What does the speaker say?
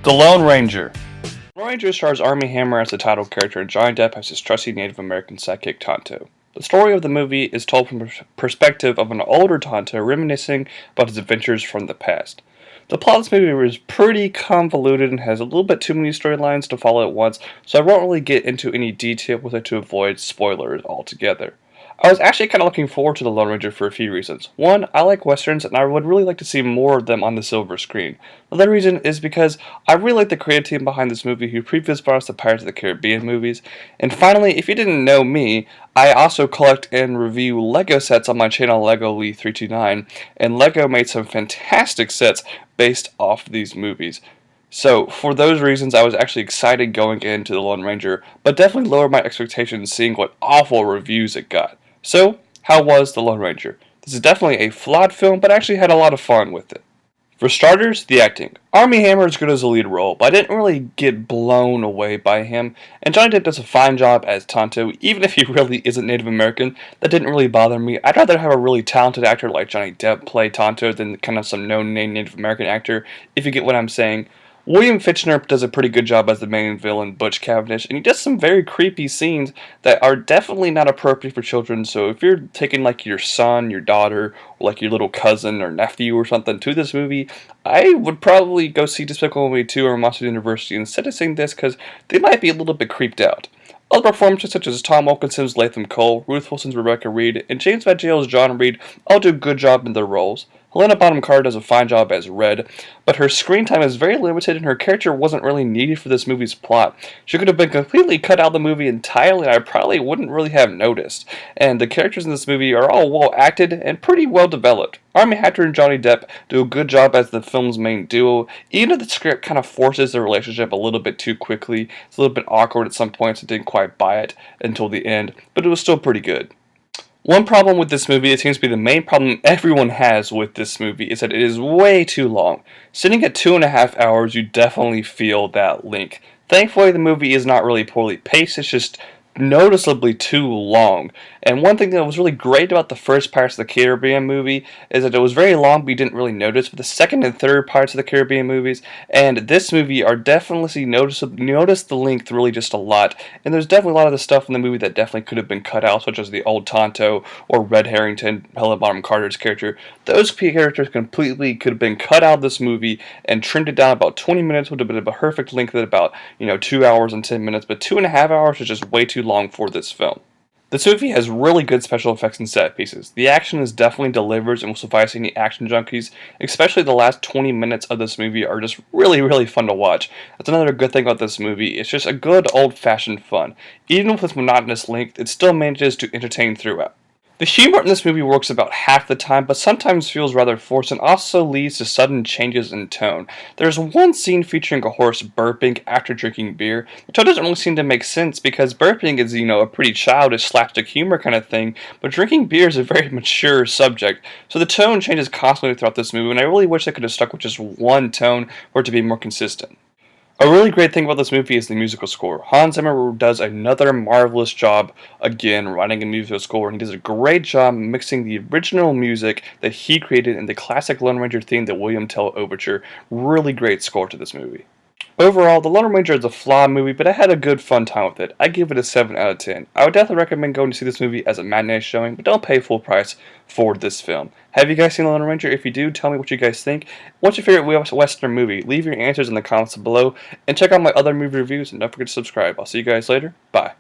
The Lone Ranger. The Lone Ranger stars Armie Hammer as the title character and Johnny Depp as his trusty Native American sidekick Tonto. The story of the movie is told from the perspective of an older Tonto reminiscing about his adventures from the past. The plot of this movie is pretty convoluted and has a little bit too many storylines to follow at once, so I won't really get into any detail with it to avoid spoilers altogether. I was actually kind of looking forward to The Lone Ranger for a few reasons. One, I like westerns and I would really like to see more of them on the silver screen. Another reason is because I really like the creative team behind this movie who previously brought us the Pirates of the Caribbean movies. And finally, if you didn't know me, I also collect and review LEGO sets on my channel LegoLee329, and LEGO made some fantastic sets based off these movies. So, for those reasons, I was actually excited going into The Lone Ranger, but definitely lowered my expectations seeing what awful reviews it got. So, how was The Lone Ranger? This is definitely a flawed film, but I actually had a lot of fun with it. For starters, the acting. Armie Hammer is good as a lead role, but I didn't really get blown away by him, and Johnny Depp does a fine job as Tonto, even if he really isn't Native American. That didn't really bother me. I'd rather have a really talented actor like Johnny Depp play Tonto than kind of some no-name Native American actor, if you get what I'm saying. William Fichtner does a pretty good job as the main villain, Butch Cavendish, and he does some very creepy scenes that are definitely not appropriate for children, so if you're taking like your son, your daughter, or like your little cousin or nephew or something to this movie, I would probably go see Despicable Me 2 or Monsters University instead of seeing this because they might be a little bit creeped out. Other performances such as Tom Wilkinson's Latham Cole, Ruth Wilson's Rebecca Reed, and James Badgell's John Reed all do a good job in their roles. Helena Bonham Carter does a fine job as Red, but her screen time is very limited and her character wasn't really needed for this movie's plot. She could have been completely cut out of the movie entirely and I probably wouldn't really have noticed. And the characters in this movie are all well acted and pretty well developed. Armie Hammer and Johnny Depp do a good job as the film's main duo, even if the script kind of forces the relationship a little bit too quickly. It's a little bit awkward at some points and didn't quite buy it until the end, but it was still pretty good. One problem with this movie, it seems to be the main problem everyone has with this movie, is that it is way too long. Sitting at 2.5 hours, you definitely feel that length. Thankfully, the movie is not really poorly paced, it's just noticeably too long. And one thing that was really great about the first Pirates of the Caribbean movie is that it was very long but you didn't really notice, but the second and third Pirates of the Caribbean movies and this movie are definitely noticeable. Notice the length really just a lot, and there's definitely a lot of the stuff in the movie that definitely could have been cut out, such as the old Tonto or Red Harrington, Helena Bonham Carter's character. Those characters completely could have been cut out of this movie and trimmed it down about 20 minutes, would have been a perfect length at about 2 hours and 10 minutes, but 2.5 hours is just way too long for this film. This movie has really good special effects and set pieces. The action is definitely delivers and will suffice any action junkies, especially the last 20 minutes of this movie are just really fun to watch. That's another good thing about this movie, it's just a good old-fashioned fun. Even with its monotonous length, it still manages to entertain throughout. The humor in this movie works about half the time, but sometimes feels rather forced and also leads to sudden changes in tone. There's one scene featuring a horse burping after drinking beer. The tone doesn't really seem to make sense because burping is, a pretty childish slapstick humor kind of thing, but drinking beer is a very mature subject. So the tone changes constantly throughout this movie, and I really wish they could have stuck with just one tone for it to be more consistent. A really great thing about this movie is the musical score. Hans Zimmer does another marvelous job, again, writing a musical score, and he does a great job mixing the original music that he created in the classic Lone Ranger theme, the William Tell Overture. Really great score to this movie. Overall, The Lone Ranger is a flawed movie, but I had a good fun time with it. I give it a 7 out of 10. I would definitely recommend going to see this movie as a matinee showing, but don't pay full price for this film. Have you guys seen The Lone Ranger? If you do, tell me what you guys think. What's your favorite Western movie? Leave your answers in the comments below, and check out my other movie reviews, and don't forget to subscribe. I'll see you guys later. Bye.